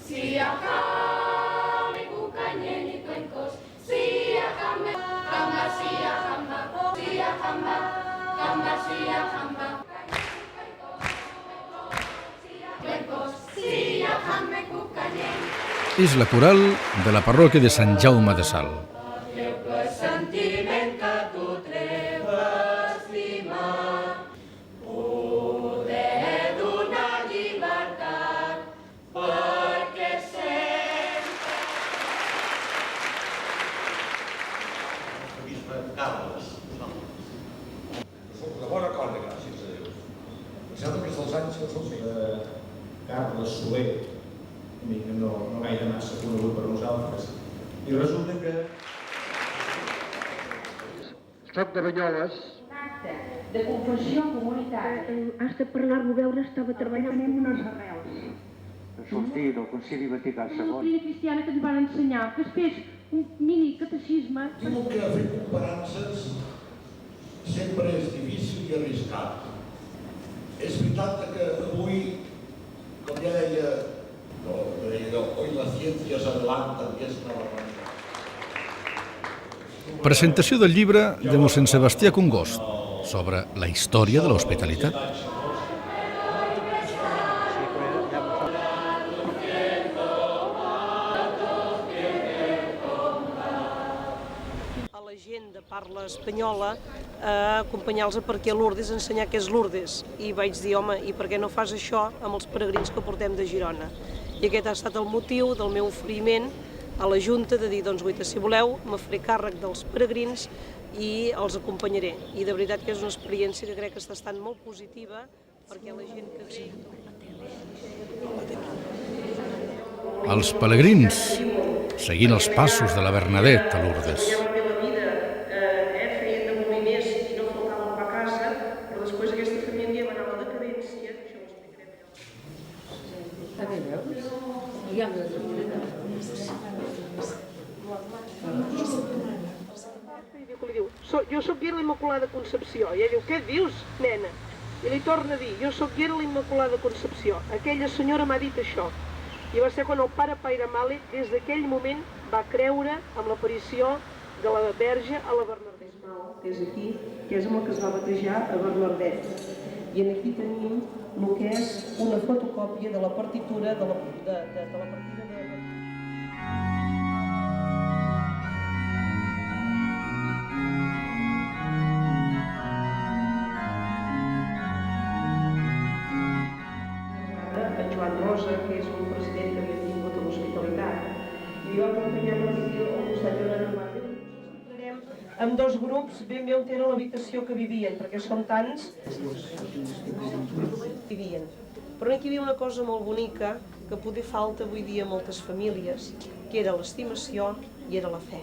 Siakamme kukanyeni tuenkos, siakamme, kamba siakamba, siakamba, kamba siakamba. Siakamme kukanyeni. És la coral de la parròquia de Sant Jaume de Salt. Sentiment que tu treus estimar, poder donar llibertat, perquè sempre... Bisbe Carles. Soc de bona cosa, gràcies a Déu. Pensava que els anys que soc de Carles Soler, no gaire massa conegut per nosaltres, i resulta que... Soc de Banyoles. De confessió comunitària. Hasta per anar-lo a veure estava treballant. Tenim unes arrels. Sortir del Concili Vaticà La II. doctrina cristiana que ens van ensenyar, que es fes un mini catecisme. Diu que fer comparances sempre és difícil i arriscat. És veritat que avui, com ja deia, hoy la ciencia se adelanta y es una barbaridad. Presentació del llibre de mossèn Sebastià Congost sobre la història de l'hospitalitat. A la gent de parla espanyola acompanyar-los perquè a Lourdes, ensenyar què és Lourdes. I vaig dir, home, i per què no fas això amb els peregrins que portem de Girona? I aquest ha estat el motiu del meu oferiment a la Junta de dir, doncs, guaita, si voleu, me faré càrrec dels peregrins i els acompanyaré. I de veritat que és una experiència que crec que està estant molt positiva perquè la gent que... Els pelegrins, seguint els passos de la Bernadette a Lourdes. Feien de molt més i no faltaven per casa, però després aquesta família va anar a la decadència, això ho explicarem jo. A veure, hi ha Jo sóc guia de l'Immaculada Concepció. I ella diu, què dius, nena? I li torna a dir, jo sóc guia de l'Immaculada Concepció. Aquella senyora m'ha dit això. I va ser quan el pare Pairamale, des d'aquell moment, va creure amb l'aparició de la Verge a la Bernadette. Que és aquí, que és amb el que es va batejar a Bernadette. I aquí tenim el que és una fotocòpia de la partitura de la partida de... Joan Rosa, que és un president que havia tingut a l'hospitalitat, i jo acompanyem al costat de la Mare. Amb dos grups ben bé on era l'habitació que vivien, perquè són tants vivien. Però aquí hi havia una cosa molt bonica que poder falta avui dia a moltes famílies, que era l'estimació i era la fe.